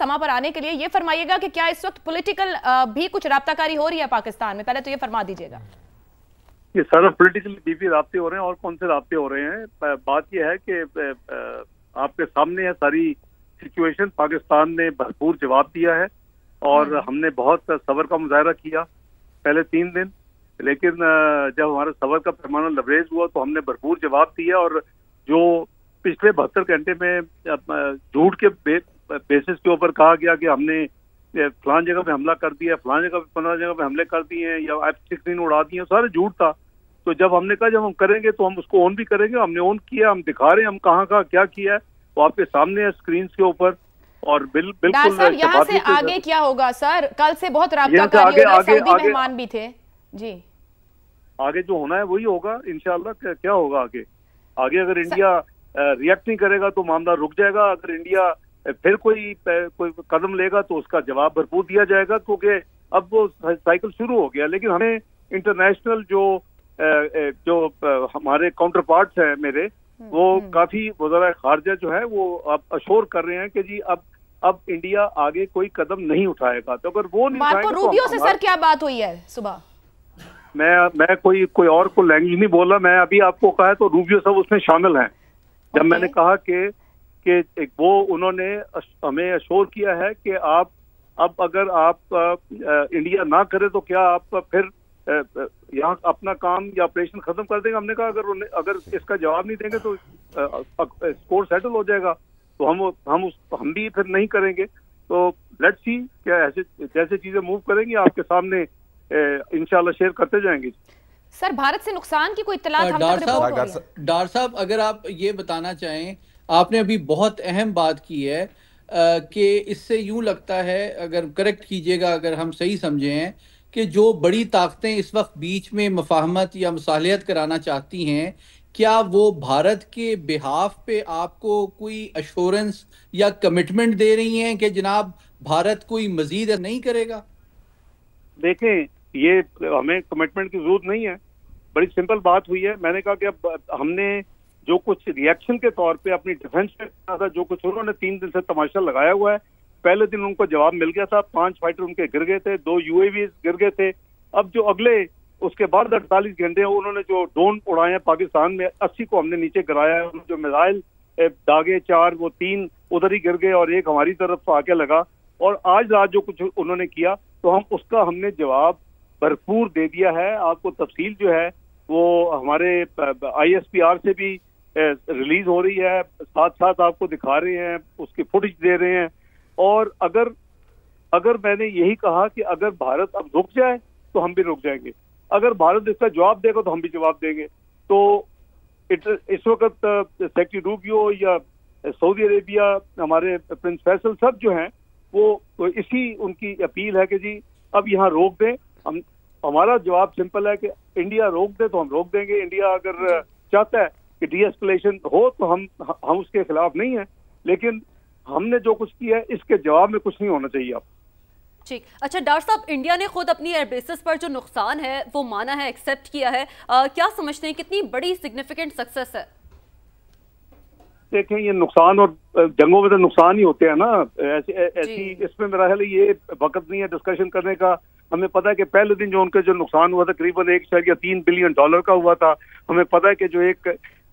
समा पर आने के लिए। ये फरमाइएगा कि क्या इस वक्त पॉलिटिकल भी कुछ राब्ताकारी हो रही है पाकिस्तान में, पहले तो ये फरमा दीजिएगा। ये सारा पॉलिटिकल भी राब्ते हो रहे हैं, और कौन से राब्ते हो रहे हैं। बात यह है कि आपके सामने है सारी सिचुएशन। पाकिस्तान ने भरपूर जवाब दिया है और हमने बहुत सब्र का मुजाहरा किया पहले 3 दिन, लेकिन जब हमारा सब्र का पैमाना लबरेज हुआ तो हमने भरपूर जवाब दिया। और जो पिछले 72 घंटे में झूठ के बेसिस के ऊपर कहा गया कि हमने फलान जगह पे हमला कर दिया, फलान जगह पे 15 जगह पे हमले कर दिए हैं या F-16 उड़ा दिए, सारे झूठ था। तो जब हमने कहा जब हम करेंगे तो हम उसको ऑन भी करेंगे, हमने ऑन किया, हम दिखा रहे हैं हम कहाँ का क्या किया है, वो आपके सामने है स्क्रीन के ऊपर। और बिल्कुल यहाँ से आगे क्या होगा सर? कल से बहुत राब्ताकारी हो रहा है, सऊदी मेहमान भी थे जी। आगे जो होना है वही होगा इंशाल्लाह। क्या होगा आगे? आगे अगर इंडिया रिएक्ट नहीं करेगा तो मामला रुक जाएगा। अगर इंडिया फिर कोई कदम लेगा तो उसका जवाब भरपूर दिया जाएगा, क्योंकि अब वो साइकिल शुरू हो गया। लेकिन हमें इंटरनेशनल जो हमारे काउंटर पार्ट्स हैं मेरे, वो काफी वज़ीर ख़ारिजा जो है वो अब अश्योर कर रहे हैं कि जी अब इंडिया आगे कोई कदम नहीं उठाएगा। तो अगर वो नहीं उठाएगा तो रूबियो से सर क्या बात हुई है सुबह? मैं कोई और को लैंग्वेज नहीं बोला, मैं अभी आपको कहा है तो रूबियो सब उसमें शामिल हैं। जब मैंने कहा कि वो उन्होंने हमें अश्योर किया है कि आप अब अगर आप इंडिया ना करे तो क्या आप फिर यहाँ अपना काम या ऑपरेशन खत्म कर देंगे। हमने कहा अगर इसका जवाब नहीं देंगे तो स्कोर सेटल हो जाएगा, तो हम भी फिर नहीं करेंगे। तो लेट्स सी क्या ऐसे जैसे चीजें मूव करेंगी आपके सामने इंशाल्लाह शेयर करते जाएंगे। सर भारत से नुकसान की कोई इत्तलात हम तक रिपोर्ट हो रही है? डॉक्टर साहब अगर आप ये बताना चाहें, आपने अभी बहुत अहम बात की है कि इससे यूं लगता है, अगर करेक्ट कीजिएगा अगर हम सही समझे हैं, कि जो बड़ी ताकतें इस वक्त बीच में मफाहमत या मुसालिहत कराना चाहती हैं, क्या वो भारत के बिहाफ पे आपको कोई अश्योरेंस या कमिटमेंट दे रही हैं कि जनाब भारत कोई मजीद नहीं करेगा? देखें, ये हमें कमिटमेंट की जरूरत नहीं है। बड़ी सिंपल बात हुई है। मैंने कहा कि अब हमने जो कुछ रिएक्शन के तौर पे अपनी डिफेंस पे किया था, जो कुछ उन्होंने 3 दिन से तमाशा लगाया हुआ है, पहले दिन उनको जवाब मिल गया था, 5 फाइटर उनके गिर गए थे, 2 UAV गिर गए थे। अब जो अगले उसके बाद 48 घंटे उन्होंने जो ड्रोन उड़ाए हैं पाकिस्तान में, 80 को हमने नीचे गिराया है। जो मिसाइल दागे 4 वो 3 उधर ही गिर गए और 1 हमारी तरफ आके लगा। और आज रात जो कुछ उन्होंने किया तो हमने जवाब भरपूर दे दिया है। आपको तफसील जो है वो हमारे ISPR से भी रिलीज हो रही है, साथ साथ आपको दिखा रहे हैं, उसकी फुटेज दे रहे हैं। और अगर मैंने यही कहा कि अगर भारत अब रुक जाए तो हम भी रुक जाएंगे, अगर भारत इसका जवाब देगा तो हम भी जवाब देंगे। तो इस वक्त सेक्रेटरी रूबियो या सऊदी अरेबिया, हमारे प्रिंस फैसल सब जो हैं वो इसी उनकी अपील है कि जी अब यहाँ रोक दें। हमारा जवाब सिंपल है कि इंडिया रोक दे तो हम रोक देंगे। इंडिया अगर चाहता है कि डीएस्केलेशन हो तो हम उसके खिलाफ नहीं है, लेकिन हमने जो कुछ किया है इसके जवाब में कुछ नहीं होना चाहिए। आप ठीक, अच्छा डॉक्टर साहब, इंडिया ने खुद अपनी एयर बेसिस पर जो नुकसान है वो माना है, एक्सेप्ट किया है, क्या समझते हैं कितनी बड़ी सिग्निफिकेंट सक्सेस है? देखें, ये नुकसान और जंगों में तो नुकसान ही होते हैं ना, ऐसी इसमें मेरा ख्याल ये वक्त नहीं है डिस्कशन करने का। हमें पता है कि पहले दिन जो उनके जो नुकसान हुआ था करीबन $1.3 बिलियन का हुआ था। हमें पता है कि जो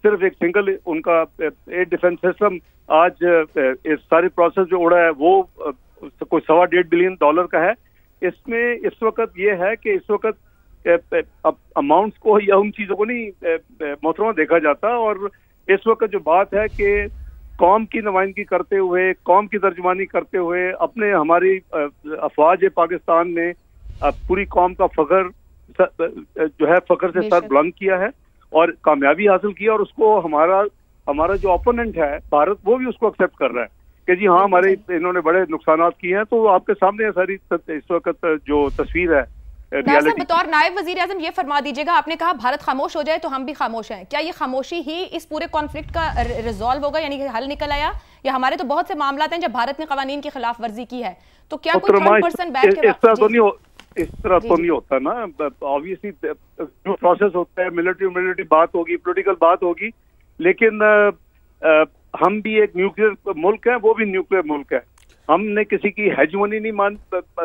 सिर्फ एक सिंगल उनका एयर डिफेंस सिस्टम आज इस सारी प्रोसेस जो उड़ा है वो कोई $1.25 बिलियन का है। इसमें इस वक्त ये है कि इस वक्त अमाउंट्स को या उन चीज़ों को नहीं मोहतरमा देखा जाता। और इस वक्त जो बात है कि कौम की नुमाइंदगी करते हुए, कौम की तर्जुमानी करते हुए, अपने हमारी अफवाज पाकिस्तान ने पूरी कौम का फख्र जो है फख्र से सर बुलंद किया है और कामयाबी हासिल की। और उसको हमारा जो ओपोनेंट है भारत, वो भी उसको एक्सेप्ट कर रहा है कि जी हाँ हमारे इन्होंने बड़े नुकसान किए हैं। तो आपके सामने है सारी इस वक्त जो तस्वीर है। बतौर नायब वजीर आजम ये फरमा दीजिएगा, आपने कहा भारत खामोश हो जाए तो हम भी खामोश हैं, क्या ये खामोशी ही इस पूरे कॉन्फ्लिक्ट का रिजॉल्व होगा, यानी कि हल निकल आया? या हमारे तो बहुत से मामला हैं जब भारत ने कवानीन की खिलाफ वर्जी की है, तो क्या कोई थर्ड पर्सन बैठ के इस तरह तो नहीं होता ना। ऑब्वियसली जो प्रोसेस होता है, मिलिट्री बात होगी, पॉलिटिकल बात होगी, लेकिन हम भी एक न्यूक्लियर मुल्क है, वो भी न्यूक्लियर मुल्क है। ہم نے کسی کی ہیجمونی نہیں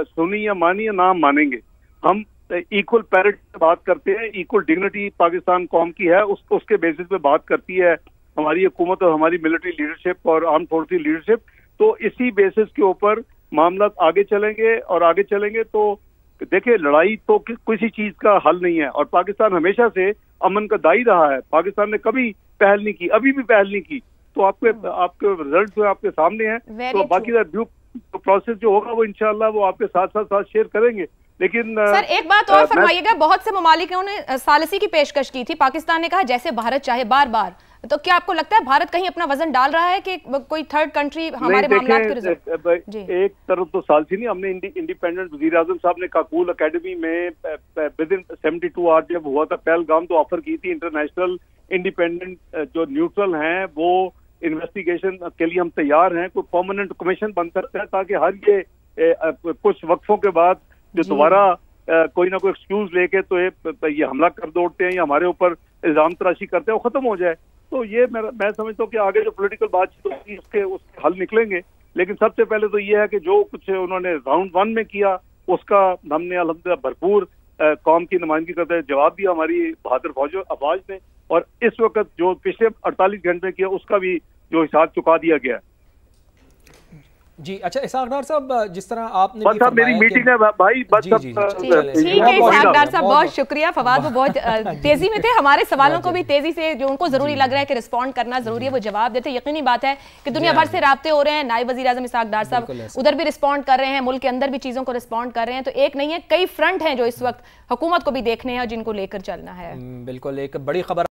سنی یا مانی یا نہ مانیں گے. ہم ایکول پیرٹی سے بات کرتے ہیں, ایکول ڈگنیٹی پاکستان قوم کی ہے, اس کے بیسس پہ بات کرتی ہے ہماری حکومت اور ہماری ملٹری لیڈرشپ اور آرم فورسز لیڈرشپ. تو اسی بیسس کے اوپر معاملات آگے چلیں گے, اور آگے چلیں گے تو دیکھیں لڑائی تو کسی چیز کا حل نہیں ہے, اور پاکستان ہمیشہ سے امن کا دائی رہا ہے. پاکستان نے کبھی پہل نہیں کی, ابھی بھی پہل نہیں کی. تو آپ کے ریزلٹ جو آپ کے سامنے ہیں, تو باقی پروسیس جو ہوگا وہ انشاءاللہ وہ آپ کے ساتھ شیئر کریں گے. لیکن سر ایک بات اور فرمائیے گا, بہت سے ممالکوں نے ثالثی کی پیشکش کی تھی, پاکستان نے کہا جیسے بھارت چاہے بار بار. تو کیا آپ کو لگتا ہے بھارت کہیں اپنا وزن ڈال رہا ہے کہ کوئی تھرڈ کنٹری ہمارے معاملات کے ریزلٹ؟ ایک طرف تو ثالثی نہیں, ہم نے انڈیپینڈنٹ وزیر اعظم صاحب نے کاکول اکیڈمی میں ود ان 72 آور جب ہوا تھا پہلگام تو آفر کی تھی انٹرنیشنل انڈیپینڈنٹ جو نیوٹرل ہیں وہ انویسٹیگیشن کے لیے ہم تیار ہیں. کوئی پرماننٹ کمیشن بن سکتا ہے تاکہ ہر یہ کچھ وقفوں کے بعد جو دوبارہ کوئی نہ کوئی ایکسکیوز لے کے تو یہ حملہ کر دوڑتے ہیں یا ہمارے اوپر الزام تراشی کرتے ہیں وہ ختم ہو جائے. تو یہ میں سمجھتا ہوں کہ آگے جو پولیٹیکل بات چیت ہوگی اس کے حل نکلیں گے. لیکن سب سے پہلے تو یہ ہے کہ جو کچھ انہوں نے راؤنڈ 1 میں کیا اس کا ہم نے الحمدللہ بھرپور قوم کی نمائندگی کرتے ہوئے جواب دیا ہماری بہادر افواج نے, اور اس وقت جو پچھلے 48 گھنٹے کیا اس کا بھی جو حساب چکا دیا گیا ہے. جی اچھا اسحاق ڈار صاحب, جس طرح آپ نے بس اب میری میٹنگ ہے بھائی, بس اب ٹھیک ہے اسحاق ڈار صاحب, بہت شکریہ. فواد وہ بہت تیزی میں تھے, ہمارے سوالوں کو بھی تیزی سے جو ان کو ضروری لگ رہا ہے کہ رسپونڈ کرنا ضروری ہے وہ جواب دیتے. یقینی بات ہے کہ دنیا بھر سے رابطے ہو رہے ہیں, نائب وزیر اعظم اسحاق ڈار صاحب ادھر بھی رسپونڈ کر رہے ہیں, ملک کے اندر بھی چیزوں کو رسپونڈ کر رہے ہیں. تو ایک نہیں ہے, کئی فرنٹ ہیں جو اس وقت حکومت کو بھی دیکھنے ہیں اور جن کو لے کر چلنا ہے. بالکل ایک بڑی خبر